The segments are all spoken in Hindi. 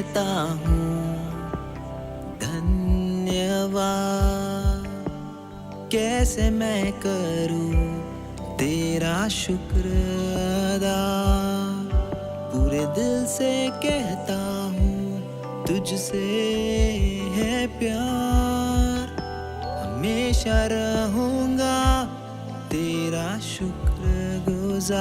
कहता हूँ धन्यवाद। कैसे मैं करूँ तेरा शुक्र अदा। पूरे दिल से कहता हूँ तुझसे है प्यार। हमेशा रहूँगा तेरा शुक्रगुजार।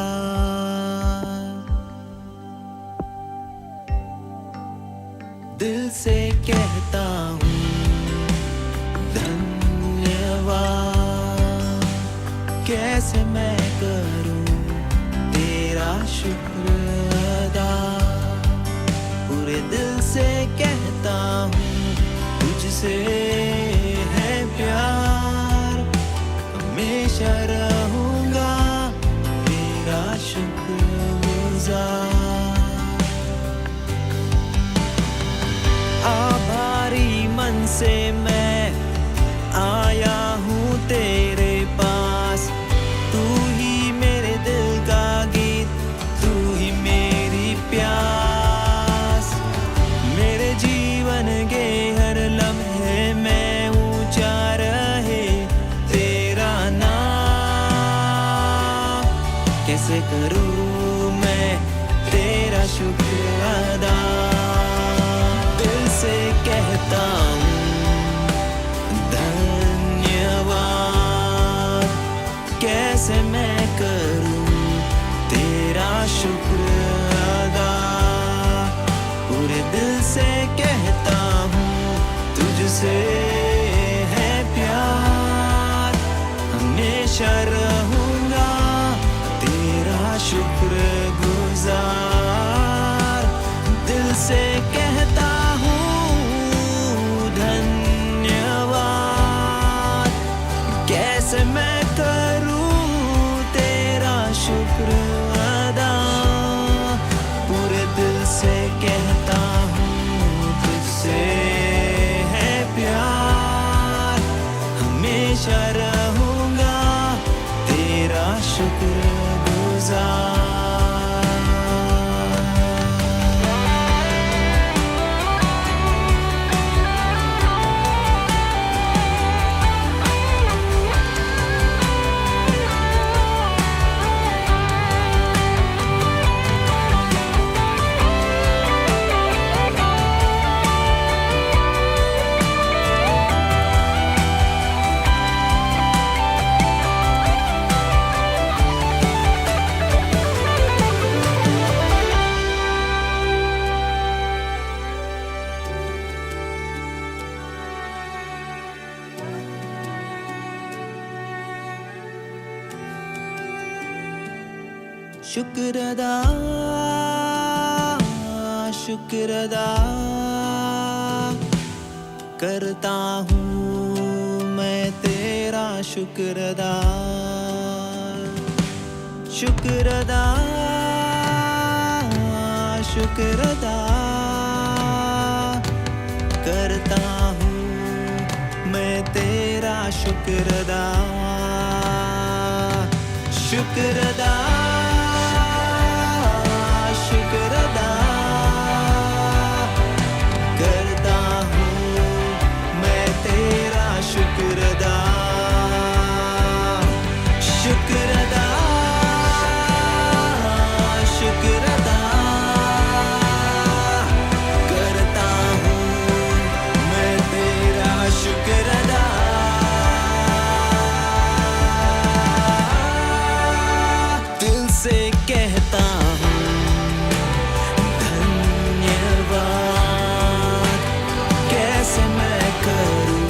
दिल से कहता हूँ धन्यवाद। कैसे मैं करूँ तेरा शुक्र अदा। पूरे दिल से कहता हूँ तुझसे है प्यार। हमेशा रहूँगा तेरा शुक्रगुजार। आभारी मन से मैं आया हूँ तेरे पास। तू ही मेरे दिल का गीत, तू ही मेरी प्यास। मेरे जीवन के हर लम्हे में ऊंचा रहे तेरा नाम। कैसे करूँ मैं तेरा शुक्र अदा। दिल से कहता हूँ धन्यवाद। कैसे मैं करूँ तेरा शुक्र अदा। पूरे दिल से कहता हूँ तुझसे है प्यार। हमेशा रहूँगा तेरा शुक्रगुजार। दिल से कहता हूँ धन्यवाद। कैसे मैं करूँ तेरा शुक्र अदा। पूरे दिल से कहता हूँ तुझसे है प्यार। हमेशा रहूँगा तेरा शुक्रगुजार। शुक्र अदा, शुक्र अदा करता हूँ मैं तेरा शुक्र अदा। शुक्र अदा, शुक्र अदा करता हूँ मैं तेरा शुक्र अदा। शुक्र अदा, शुक्र अदा करता हूँ मैं तेरा शुक्र अदा। शुक्र अदा, शुक्र अदा करता हूँ मैं तेरा शुक्र अदा। दिल से कहता हूँ धन्यवाद। कैसे मैं करूँ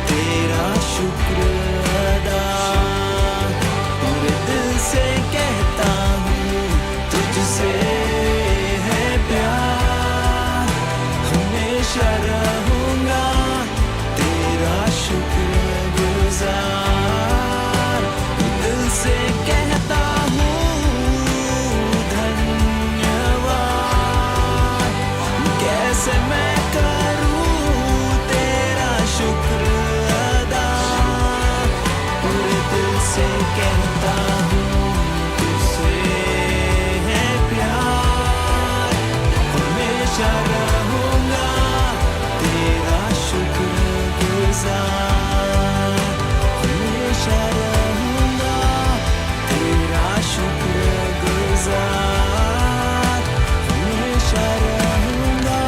तेरा शुक्र अदा। पूरे दिल से कहता हूँ तुझसे है प्यार। हमेशा रहूँगा तेरा शुक्रगुजार। दिल से कहता हूँ धन्यवाद। कैसे मैं करूँ तेरा शुक्र अदा। पूरे दिल से कहता हूँ तुझसे है प्यार। हमेशा रहूँ हमेशा रहूंगा तेरा शुक्रगुजार, हमेशा रहूंगा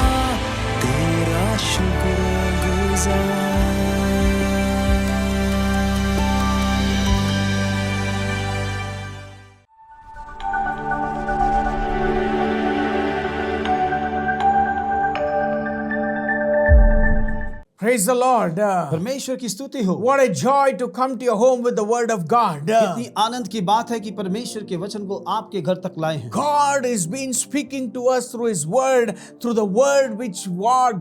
तेरा शुक्रगुजार। Praise the Lord. परमेश्वर की स्तुति हो। What a joy to come to your home with the word of God. कितनी आनंद की बात है कि परमेश्वर के वचन को आपके घर तक लाए हैं। God has been speaking to us through His word, through the word which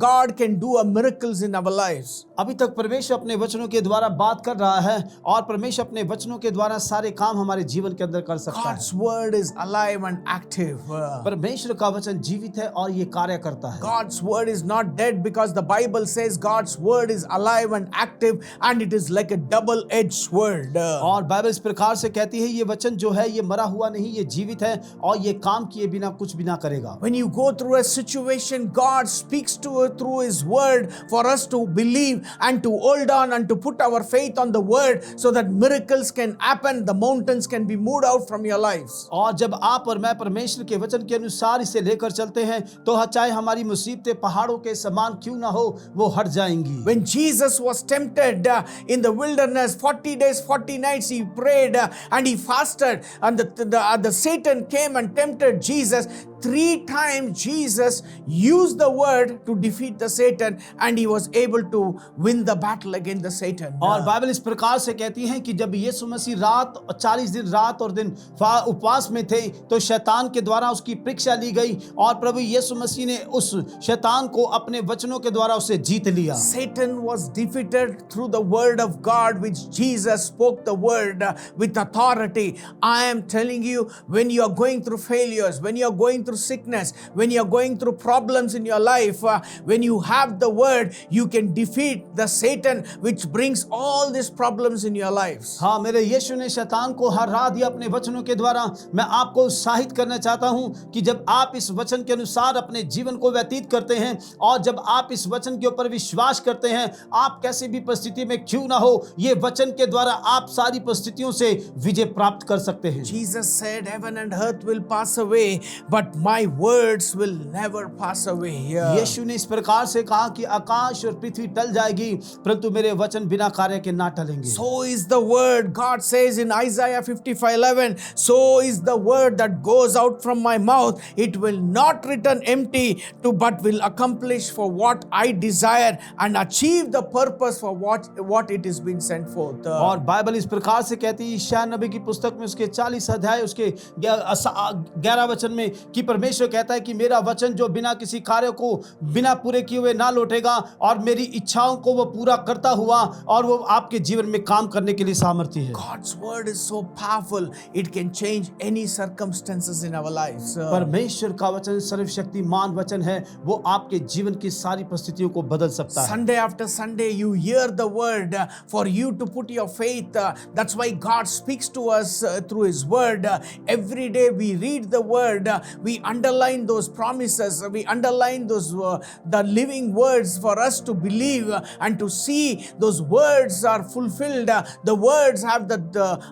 God can do a miracles in our lives. अभी तक परमेश्वर अपने वचनों के द्वारा बात कर रहा है और परमेश्वर अपने वचनों के द्वारा सारे काम हमारे जीवन के अंदर कर सकता है। God's word is alive and active. परमेश्वर का वचन जीवित है और ये कार्य करता है। God's word is not dead because the Bible says God's word is alive and active and it is like a double-edged sword. और बाइबल इस प्रकार से कहती है ये वचन जो है ये मरा हुआ नहीं, ये जीवित है और ये काम किए बिना कुछ भी ना करेगा। When you go through a situation, God speaks to you through His word for us to believe and to hold on and to put our faith on the word so that miracles can happen, the mountains can be moved out from your lives. और जब आप और मैं परमेश्वर के वचन के अनुसार इसे लेकर चलते हैं तो चाहे हमारी मुसीबतें पहाड़ों के समान क्यों ना हो वो हट जाएंगी। When Jesus was tempted in the wilderness, 40 days, 40 nights, He prayed and He fasted, and the Satan came and tempted Jesus. 3 times Jesus used the word to defeat the Satan and He was able to win the battle against the Satan. और बाइबल इस प्रकार से कहती है कि जब यीशु मसीह 40 दिन रात और दिन उपवास में थे तो शैतान के द्वारा उसकी परीक्षा ली गई और प्रभु यीशु मसीह ने उस शैतान को अपने वचनों के द्वारा उसे जीत लिया। Satan was defeated through the word of God, which Jesus spoke the word with authority. I am telling you, when you are going through failures, when you are going through sickness, when you are going through problems in your life, when you have the word, you can defeat the Satan which brings all these problems in your lives. हाँ, मेरे यीशु ने शैतान को हरा दिया अपने वचनों के द्वारा। मैं आपको उत्साहित करना चाहता हूँ कि जब आप इस वचन के अनुसार अपने जीवन को व्यतीत करते हैं और जब आप इस वचन के ऊपर विश्वास करते हैं, आप कैसी भी परिस्थिति में क्यों ना हो, ये वचन के द्वारा आप सारी परिस्थितियों से विजय प्राप्त कर सकते हैं। Jesus said, heaven and earth will pass away, but my words will never pass away. यीशु ने इस प्रकार से कहा कि आकाश और पृथ्वी टल जाएगी परंतु मेरे वचन बिना कार्य के ना टलेंगे। So is the word. God says in Isaiah 55:11, so is the word that goes out from my mouth. It will not return empty, but will accomplish for what I desire and achieve the purpose for what it has been sent forth. और बाइबल इस प्रकार से कहती है यशायाह नबी की पुस्तक में उसके 40 अध्याय उसके 11 वचन में कि परमेश्वर कहता है कि मेरा वचन जो बिना किसी कार्य को बिना पूरे किए हुए ना लौटेगा और मेरी इच्छाओं को वो पूरा करता हुआ और वो आपके जीवन में काम करने के लिए सामर्थ्य है। God's word is so powerful, it can change any circumstances in our lives. परमेश्वर का वचन सर्वशक्तिमान वचन है, वो आपके जीवन की सारी परिस्थितियों को बदल सकता है। Sunday after Sunday you hear the word for you to put your faith. That's why God speaks to us through His word. Every day we read the word, we underline those promises, we underline those the living words for us to believe and to see those words are fulfilled. The words have the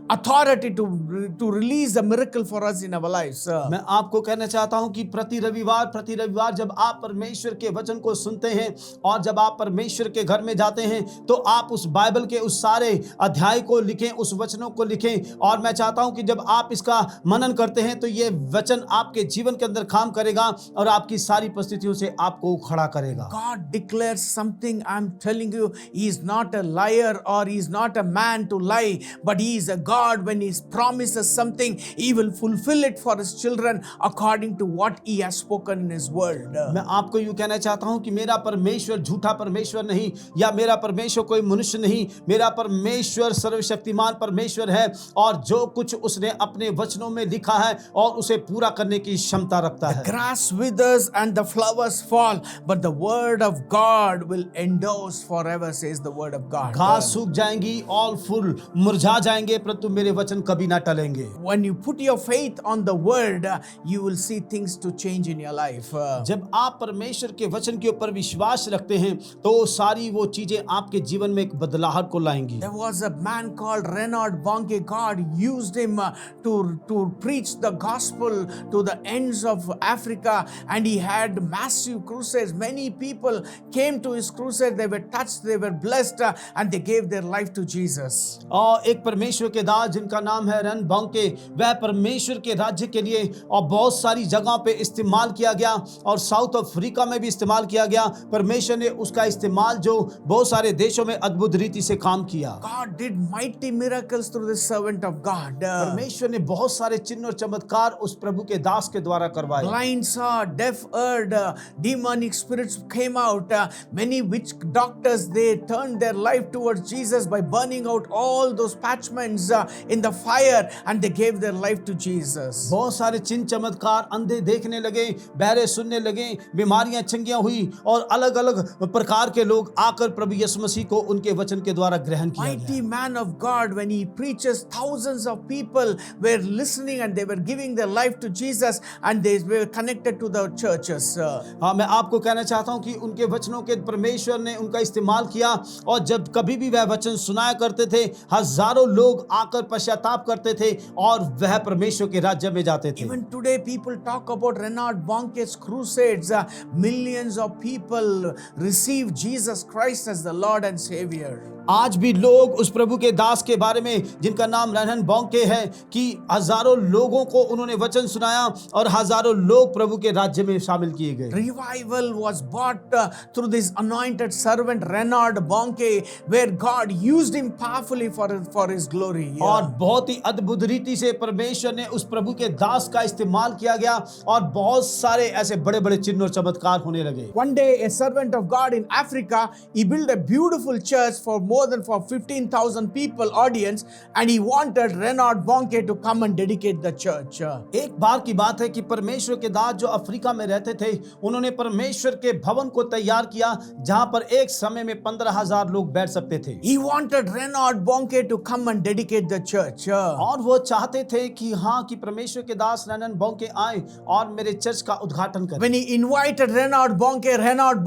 authority to release a miracle for us in our lives. मैं आपको कहना चाहता हूं कि प्रति रविवार जब आप परमेश्वर के वचन को सुनते हैं और जब आप परमेश्वर के घर में जाते हैं तो आप उस बाइबल के उस सारे अध्याय को लिखें, उस वचनों को लिखें और मैं चाहता हूं कि जब आप इसका मनन करते हैं तो ये वचन आपके जीवन के अंदर काम करेगा और आपकी सारी परिस्थितियों से आपको खड़ा करेगा। God declares something. I'm telling you, He is not a liar or He is not a man to lie, but He is a God. When He promises something, He will fulfill it for His children according to what He has spoken in His word. मैं आपको यूं कहना चाहता हूं कि मेरा परमेश्वर झूठा परमेश्वर नहीं या मेरा परमेश्वर कोई मनुष्य नहीं, मेरा परमेश्वर सर्वशक्तिमान परमेश्वर है और जो कुछ उसने अपने वचनों में लिखा है और उसे पूरा करने की क्षमता रखता है। The grass withers and the flowers fall, but the word of God will endure forever, says the word of God. घास सूख जाएंगी और फूल मुरझा जाएंगे, परंतु मेरे वचन कभी ना टलेंगे। When you put your faith on the word, you will see things to change in your life. जब आप परमेश्वर के वचन के ऊपर विश्वास रखते हैं तो सारी वो चीजें आपके जीवन में एक बदलाव को लाएंगी। There was a man called Reinhard Bonnke. God used him to preach the gospel to the ends of Africa, and he had massive crusades. Many people came to his crusade. They were touched, they were blessed, and they gave their life to Jesus. और एक परमेश्वर के दास जिनका नाम है रन बॉन्के, वह परमेश्वर के राज्य के लिए और बहुत सारी जगहों पे इस्तेमाल किया गया और साउथ अफ्रीका में भी इस्तेमाल किया गया। परमेश्वर ने उसका इस्तेमाल जो बहुत सारे देशों में अद्भुत रीति से काम किया। God did mighty miracles through this servant of God. परमेश्वर ने बहुत सारे चिन्ह और चमत्कार उस प्रभु के दास के द्वारा करवाए। Blind saw, deaf heard, demonic spirits came out. Many witch doctors, they turned their life towards Jesus by burning out all those parchments in the fire, and they gave their life to Jesus. बहुत सारे चिन्ह चमत्कार, अंधे देखने लगे, बहरे सुनने लगे, बीमारियां चंगियां हुई और अलग अलग प्रकार के लोग आकर प्रभु यीशु मसीह को उनके वचन के द्वारा ग्रहण किया गया। Mighty man of God, when he preaches, thousands of people were listening and they were giving their life to Jesus, and they were connected to the churches. हाँ, मैं आपको कहना चाहता हूँ कि उनके वचनों के परमेश्वर ने उनका इस्तेमाल किया और जब कभी भी वह वचन सुनाया करते थे, हजारों लोग आकर पश्चाताप करते थे और वह परमेश्वर के राज्य में जाते थे। Even today, people talk about Reinhard Bonnke's crusades. Millions of people receive Jesus Christ as the Lord and Savior. आज भी लोग उस प्रभु के दास के बारे में जिनका नाम रनहन बॉन्के है कि हजारों लोगों को उन्होंने वचन सुनाया और हजारों लोग प्रभु के राज्य में शामिल किए गए। Revival was brought through this anointed servant Reinhard Bonnke, where God used him powerfully for his glory. और बहुत ही अद्भुत रीति से परमेश्वर ने उस प्रभु के दास का इस्तेमाल किया गया और बहुत सारे ऐसे बड़े बड़े चिन्ह और चमत्कार होने लगे। One day, a servant of God in Africa, he built a beautiful church for more than 15,000 people audience, and he wanted Reinhard Bonnke to come and dedicate the church. एक बार की बात है कि परमेश्वर के दास जो अफ्रीका में रहते थे, उन्होंने परमेश्वर के भवन को तैयार किया जहां पर एक समय में 15,000 लोग बैठ सकते थे। He wanted Reinhard Bonnke to come and dedicate the church. और वो चाहते थे कि हाँ कि परमेश्वर के दास रनहन बॉन्के आए और मेरे चर्च का उद्घाटन करें। When he invited Reinhard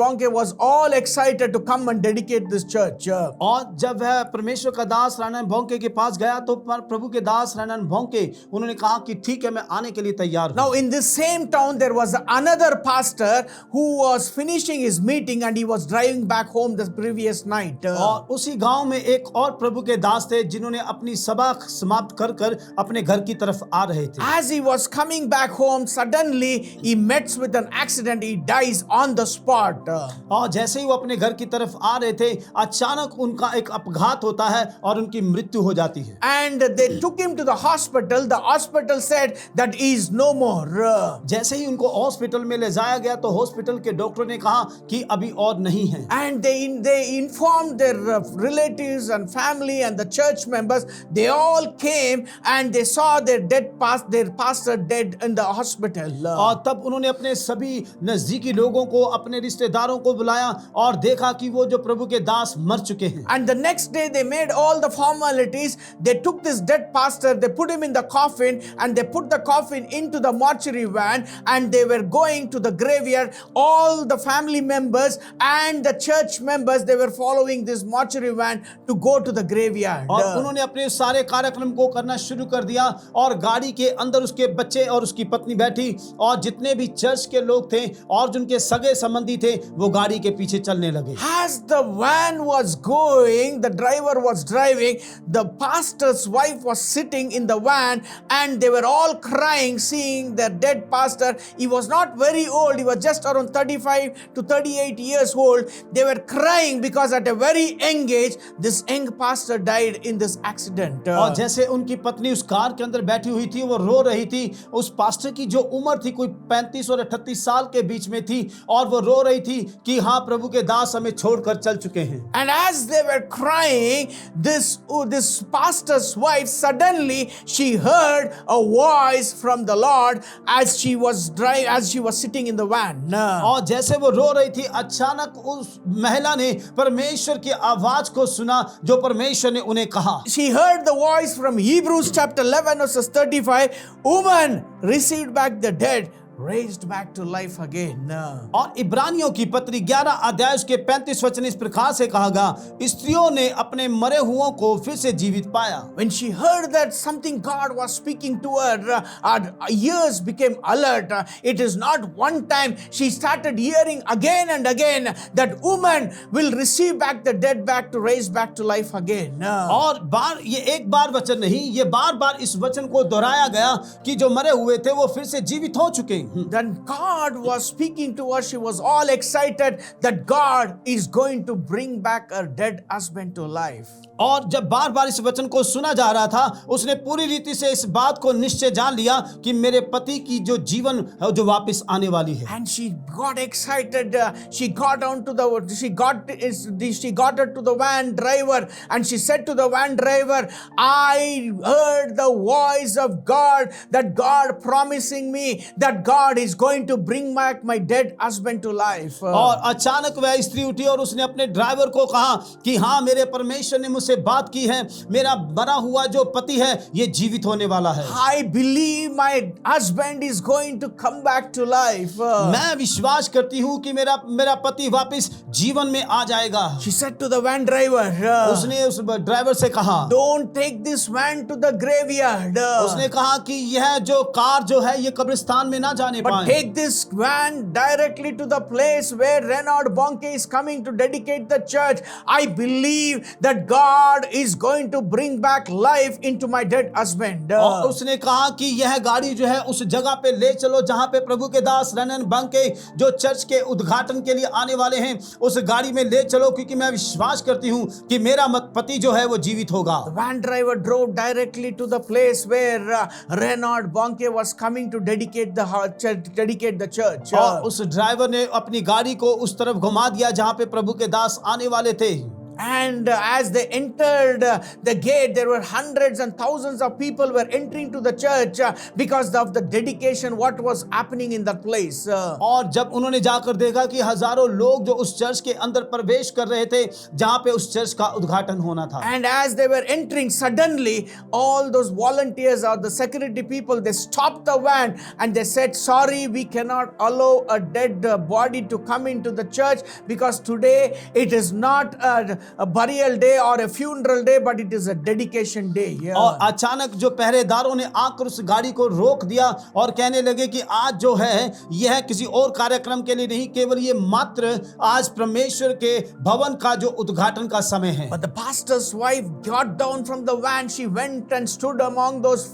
Bonnke was all excited to come and dedicate this church. और जब वह परमेश्वर का दास रनहन बॉन्के के पास गया तो प्रभु के दास रनहन बॉन्के उन्होंने कहा कि ठीक है, मैं आने के लिए तैयार हूं। Now in this same town there was another pastor who was finishing his meeting and he was driving back home the previous night. और उसी गांव में एक और प्रभु के दास थे जिन्होंने अपनी सभा समाप्त कर कर अपने घर की तरफ आ रहे थे। As he was coming back home, suddenly he meets with an accident. He dies on the spot. और जैसे ही वो अपने घर की तरफ आ रहे थे, अचानक उनका एक अपघात होता है और उनकी मृत्यु हो जाती है। And they took him to the hospital. The hospital said that he is no more. जैसे ही उनको हॉस्पिटल में ले जाया गया तो हॉस्पिटल के डॉक्टर ने कहा कि अभी और नहीं है। And they informed their relatives and family and the church members. They all came and they saw their pastor dead in the hospital. और तब उन्होंने अपने सभी नजदीकी लोगों को, अपने रिश्तेदारों को बुलाया और देखा कि वो जो प्रभु के दास मर चुके हैं। And the next day they made all the formalities. They took this dead pastor, they put him in the coffin, and they put the coffin into the mortuary van, and they were going to the graveyard. All the family members and the church members, they were following this mortuary van to go to the graveyard. और उन्होंने अपने सारे कार्यक्रम को करना शुरू कर दिया और गाड़ी के अंदर उसके बच्चे और उसकी पत्नी बैठी और जितने भी चर्च के लोग थे और जिनके सगे संबंधी थे वो गाड़ी के पीछे चलने लगे। As the van was going, the driver was driving, the pastor's wife was sitting in the van, and they were all crying seeing their dead pastor. He was not very old, he was just around 35 to 38 years old. They were crying because at a very young age this young pastor died in this accident. और जैसे उनकी पत्नी उस कार के अंदर बैठी हुई थी, वो रो रही थी। उस पास्टर की जो उम्र थी कोई 35 और 38 साल के बीच में थी और वो रो रही थी कि हाँ, प्रभु के दास हमें छोड़कर चल चुके हैं। And as they were crying, this pastor's wife, suddenly she heard a voice from the Lord as she was sitting in the van. और जैसे वो रो रही थी, अचानक उस महिला ने परमेश्वर की आवाज को सुना जो परमेश्वर ने उन्हें कहा। She heard the voice from Hebrews chapter 11 verses 35, woman received back the dead, raised back to life again. और इब्रानियों की पत्री 11 अध्याय उसके 35 वचन इस प्रकार से कहागा, स्त्रियों ने अपने मरे हुओं को फिर से जीवित पाया। When she heard that something God was speaking to her, her ears became alert. It is not one time. She started hearing again and again that woman will receive back the dead back to raise back to life again. और ये एक बार वचन नहीं, ये बार बार इस वचन को दोहराया गया कि जो मरे हुए थे वो फिर से जीवित हो चुके। Then God was speaking to her. She was all excited that God is going to bring back her dead husband to life. और जब बार बार इस वचन को सुना जा रहा था, उसने पूरी रीति से इस बात को निश्चय जान लिया कि मेरे पति की जो जीवन है जो वापस आने वाली है। And she got excited. She got her to the van driver, and she said to the van driver, I heard the voice of God, that God promising me that God is going to bring back my dead husband to life. और अचानक वह स्त्री उठी और उसने अपने ड्राइवर को कहा कि हाँ, मेरे परमेश्वर ने मुझसे बात की है, मेरा मरा हुआ जो पति है ये जीवित होने वाला है। I believe my husband is going to come back to life. मैं विश्वास करती हूँ कि मेरा पति वापस जीवन में आ जाएगा। She said to the van driver, उसने उस ड्राइवर से कहा, don't take this van to the graveyard. उसने कहा कि यह जो कार जो है ये कब्रिस्तान में ना जाने But पाए, take this van directly to the place where Reinhard Bonnke is coming to dedicate the church. I believe that God is going to bring back life into my dead husband. और उसने कहा कि यह गाड़ी जो है उस जगह पे ले चलो जहां पे प्रभु के दास रेनहार्ड बॉन्के जो चर्च के उद्घाटन के लिए आने वाले हैं, उस गाड़ी में ले चलो, क्योंकि मैं विश्वास करती हूं कि मेरा पति जो है वो जीवित होगा। The van driver drove directly to the place where Reinhard Bonnke was coming to dedicate the church. और उस ड्राइवर ने अपनी गाड़ी को उस तरफ घुमा दिया जहां पे प्रभु के दास आने वाले थे। And as they entered the gate, there were hundreds and thousands of people were entering to the church because of the dedication what was happening in that place. और जब उन्होंने जाकर देखा कि हजारों लोग जो उस चर्च के अंदर प्रवेश कर रहे थे जहां पे उस चर्च का उद्घाटन होना था। And as they were entering, suddenly all those volunteers or the security people, they stopped the van and they said, sorry, we cannot allow a dead body to come into the church because today it is not a burial day or a funeral day, but it is a dedication day. और अचानक जो पहरेदारों ने आकर उस गाड़ी को रोक दिया और कहने लगे कि आज जो है यह किसी और कार्यक्रम के लिए नहीं, केवल ये मात्र आज परमेश्वर के भवन का जो उद्घाटन का समय है। But the pastor's wife got down from the van. She went and stood among those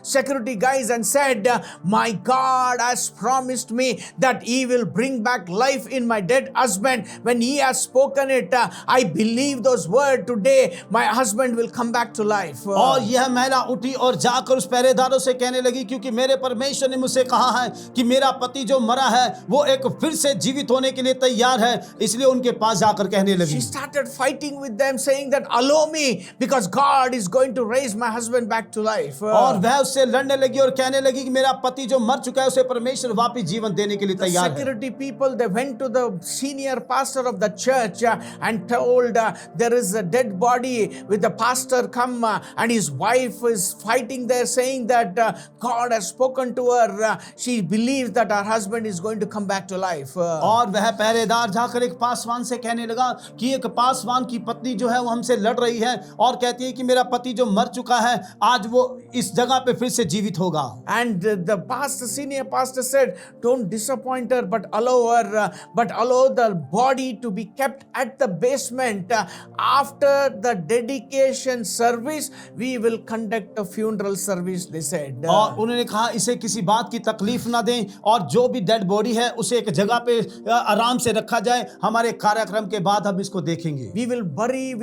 security guys and said, my God has promised me that he will bring back life in my dead husband. When he has spoken it, I believe those words. Today my husband will come back to life. और यह महिला उठी और जाकर उस पहरेदारों से कहने लगी, क्योंकि मेरे परमेश्वर ने मुझसे कहा है कि मेरा पति जो मरा है वो एक फिर से जीवित होने के लिए तैयार है, इसलिए उनके पास जाकर कहने लगी। She started fighting with them, saying that allow me because God is going to raise my husband back to life. और वह उससे लड़ने लगी और कहने लगी कि मेरा पति जो मर चुका है उसे परमेश्वर वापस जीवन देने के लिए तैयार है। Security people, they went to the senior pastor of the church and told there is a dead body with the pastor come and his wife is fighting there, saying that God has spoken to her. She believes that her husband is going to come back to life. और वह पहरेदार जाकर एक पासवान से कहने लगा कि एक पासवान की पत्नी जो है वो हमसे लड़ रही है और कहती है कि मेरा पति जो मर चुका है आज वो इस जगह पे फिर से जीवित होगा। And the pastor, senior pastor said, don't disappoint her, but allow the body to be kept at the basement. After the dedication service, we will conduct a funeral service, they said. और उन्होंने कहा इसे किसी बात की तकलीफ ना दें और जो भी डेड बॉडी है उसे एक जगह पे आराम से रखा जाए, हमारे कार्यक्रम के बाद हम इसको देखेंगे। We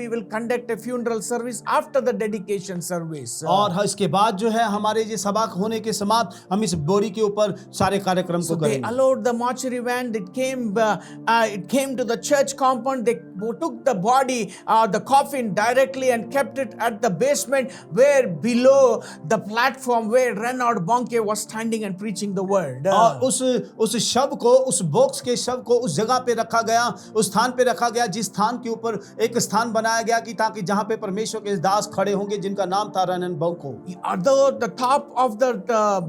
will conduct a funeral service after the dedication service. और इसके बाद जो है हमारे ये सभा होने के समाप्त हम इस बॉडी के ऊपर सारे कार्यक्रम को They करेंगे। allowed the mortuary van. It came to the church compound. They took the body body, the coffin directly and kept it at the basement where below the platform where Reinhard Bonnke was standing and preaching the word. और उस शव को, उस बॉक्स के शव को उस जगह पे रखा गया, उस स्थान पे रखा गया जिस स्थान के ऊपर एक स्थान बनाया गया कि ताकि जहां पे परमेश्वर के दास खड़े होंगे जिनका नाम था रेनन बॉन्को। At the top of the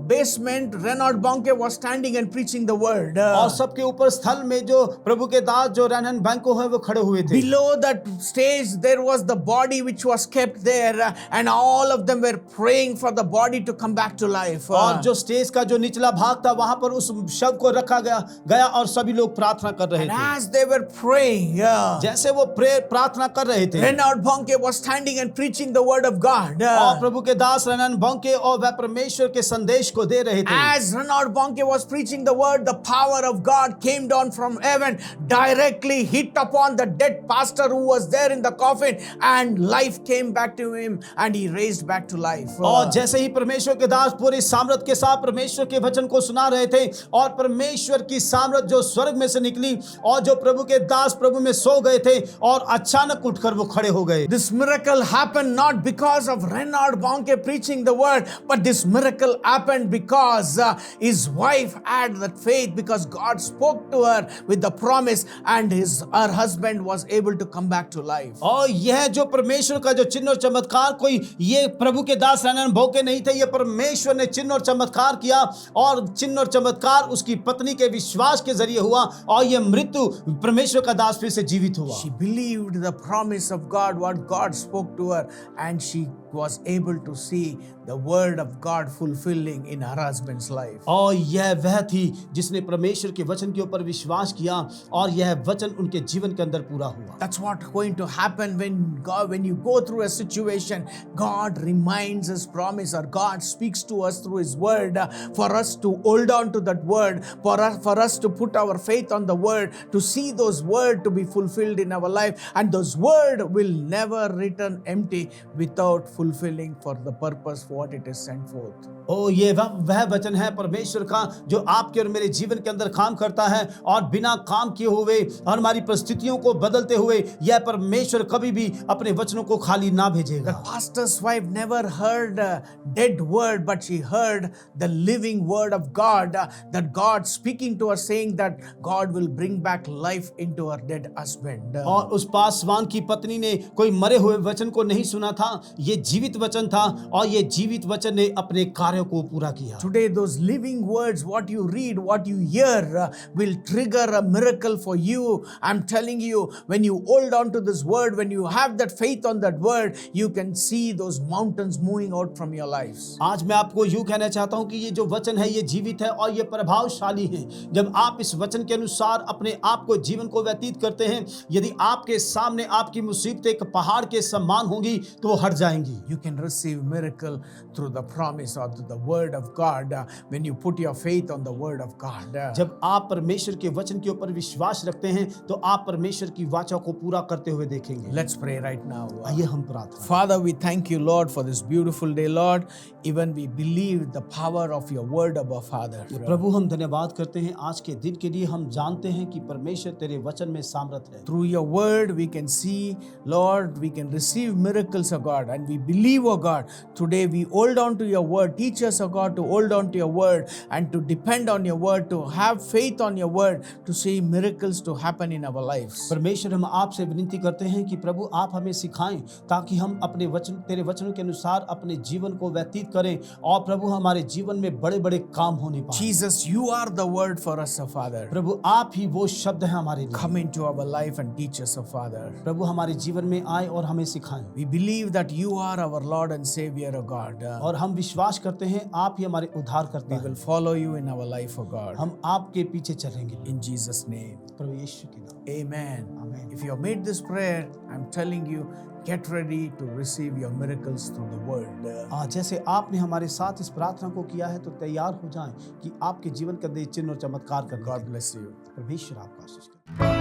basement, Reinhard Bonnke was standing and preaching the word. और सबके ऊपर स्थल में जो प्रभु के दास जो रेनन बॉन्को है वो खड़े हुए थे। Below that stage there was the body which was kept there, and all of them were praying for the body to come back to life. और जो स्टेज का जो निचला भाग था वहां पर उस शव को रखा गया और सभी लोग प्रार्थना कर रहे And थे। as they were praying, जैसे वो प्रार्थना कर रहे थे, Reinhard Bonnke was standing and preaching the word of God. और प्रभु के दास रेनन बॉन्के और वह परमेश्वर के संदेश को दे रहे थे। As Reinhard Bonnke was preaching the word, the power of God came down from heaven, directly hit upon the dead pastor who was there in the coffin, and life came back to him and he raised back to life. और जैसे ही परमेश्वर के दास पूरी सामर्थ के साथ परमेश्वर के वचन को सुना रहे थे और परमेश्वर की सामर्थ जो स्वर्ग में से निकली और जो प्रभु के दास प्रभु में सो गए थे और अचानक उठकर वो खड़े हो गए। This miracle happened not because of Reinhard Bonnke preaching the word, but this miracle happened because his wife had that faith, because God spoke to her with the promise, and her husband was able to come back to life. और यह जो परमेश्वर का जो चिन्ह और चमत्कार कोई ये प्रभु के दास रेनन बॉन्के नहीं थे, ये परमेश्वर ने चिन्ह और चमत्कार किया और चिन्ह और चमत्कार उसकी पत्नी के विश्वास के जरिए हुआ और ये मृत्यु परमेश्वर का दास फिर से जीवित हुआ। She believed the promise of God, what God spoke to her, and she was able to see the word of God fulfilling in her husband's life. और यह वह थी जिसने परमेश्वर के वचन के ऊपर विश्वास किया और यह वचन उनके जीवन के अंदर पूरा हुआ। That's what's going to happen when you go through a situation. God reminds His promise, or God speaks to us through His word, for us to hold on to that word, for us to put our faith on the word, to see those words to be fulfilled in our life, and those words will never return empty without fulfilling for the purpose for what it is sent forth. ओ ये वह वचन है परमेश्वर का जो आपके और मेरे जीवन के अंदर काम करता है और बिना काम किए हुए और हमारी परिस्थितियों को बदलते हुए यह परमेश्वर कभी भी अपने वचनों को खाली ना भेजेगा। The pastor's wife never heard a dead word, but she heard the living word of God, that God speaking to her, saying that God will bring back life into her dead husband. और उस पासवान की पत्नी ने कोई मरे हुए वचन को नहीं सुना था, ये जीवित वचन था और ये जीवित वचन ने अपने कार्यों को पूरा किया। Today those living words, what you read, what you hear, will trigger a miracle for you. I'm telling you, when you hold on to this word, when you have that faith on that word, you can see those mountains moving out from your lives. आज मैं आपको यूं कहना चाहता हूं कि ये जो वचन है ये जीवित है और ये प्रभावशाली है। जब आप इस वचन के अनुसार अपने आप को जीवन को व्यतीत करते हैं, यदि आपके सामने आपकी मुसीबतें एक पहाड़ के समान होंगी तो वो हट जाएंगी। You can receive miracle through the promise or through the word of God, when you put your faith on the word of God. जब आप परमेश्वर के वचन के ऊपर विश्वास रखते हैं तो आप परमेश्वर की वाचा को पूरा करते हुए देखेंगे। Let's pray right now. आइए हम प्रार्थना। Father, we thank you, Lord, for this beautiful day, Lord. Even we believe the power of your word, Abba Father. प्रभु हम धन्यवाद करते हैं आज के दिन के लिए। हम जानते हैं कि परमेश्वर तेरे वचन में सामर्थ है। Through your word we can see, Lord, we can receive miracles, O God, and we believe, O God. Today we hold on to your word. Teach us, O God, to hold on to your word and to depend on your word, to have faith on your word, to see miracles to happen in our lives. परमेश्वर हम आपसे विनती करते हैं कि प्रभु आप हमें सिखाएं ताकि हम अपने वचन तेरे वचनों के अनुसार अपने जीवन को व्यतीत करें और प्रभु हमारे जीवन में बड़े-बड़े काम होने पाएं। Jesus, you are the word for us, O Father. प्रभु आप ही वो शब्द हैं हमारे लिए। Come into our life and teach us, O Father. प्रभु हमारे जीवन में आए और हमें सिखाएं। We believe that you are our Lord and Savior, O God. और हम विश्वास करते हैं आप ही हमारे उद्धार करता We है। will follow you in our life, O God. हम आपके पीछे चलेंगे In Jesus' name. प्रभु यीशु के नाम। Amen. Amen. If you have made this prayer, I'm telling you, get ready to receive your miracles through the word. जैसे आपने हमारे साथ इस प्रार्थना को किया है तो तैयार हो जाएं कि आपके जीवन के अंदर चिन्ह और चमत्कार करने God bless you. परमेश्वर आपका आशीष करे।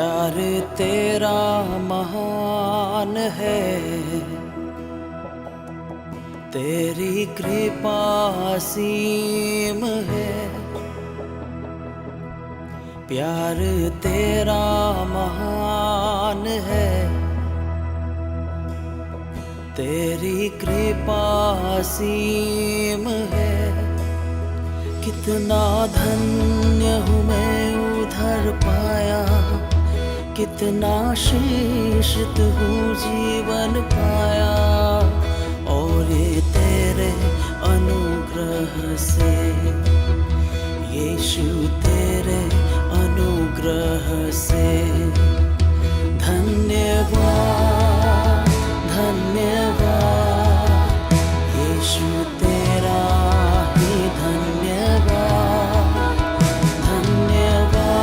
प्यार तेरा महान है, तेरी कृपा असीम है। प्यार तेरा महान है, तेरी कृपा असीम है। कितना धन्य हूँ मैं उधर पाया, कितना शीर्षित हूँ जीवन पाया। और ये तेरे अनुग्रह से, यीशु तेरे अनुग्रह से। धन्यवाद धन्यवाद यीशु तेरा ही धन्यवाद। धन्यवाद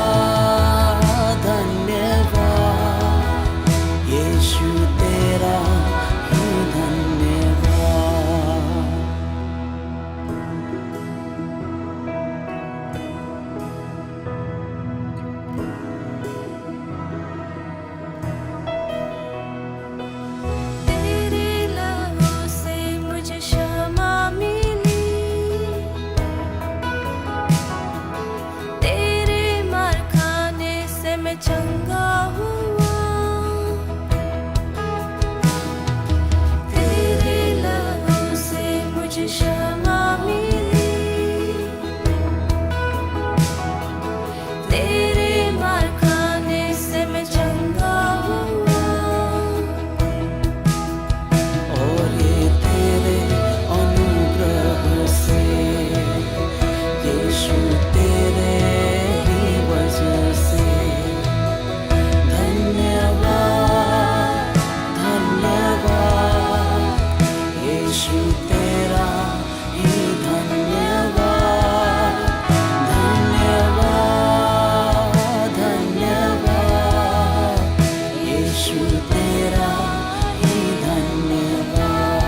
धन्यवाद यीशु तेरा ही धन्यवाद। तेरे लहू से मुझे क्षमा मिली, तेरे मार खाने से मैं चंगा हुआ। तेरे लहू से मुझे क्षमा मिली, तेरे मार खाने से मैं चंगा हुआ। और ये तेरे अनुग्रह से, यीशु तेरे ही वजह से। धन्यवाद धन्यवाद यीशु तेरा ही धन्यवाद। धन्यवाद धन्यवाद यीशु तेरा ही धन्यवाद।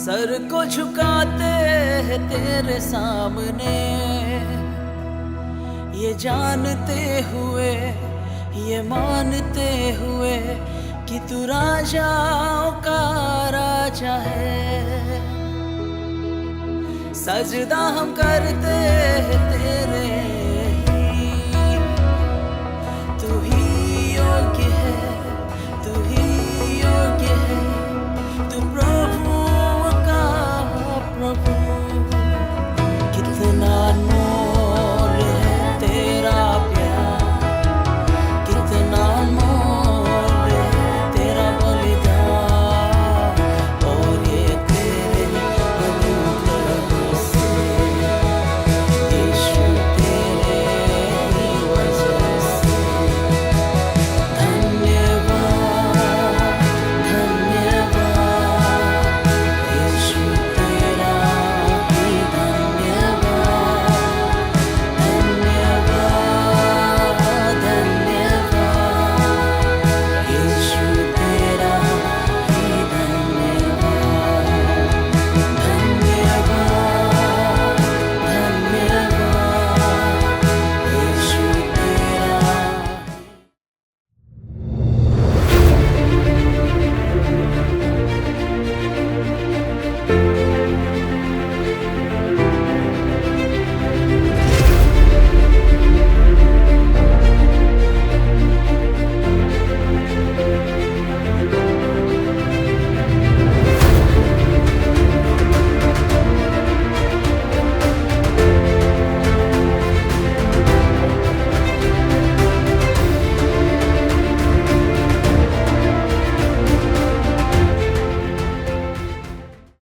सर को झुकाते हैं तेरे सामने, ये जानते हुए, ये मानते हुए कि तू राजाओं का राजा है। सजदा हम करते हैं तेरे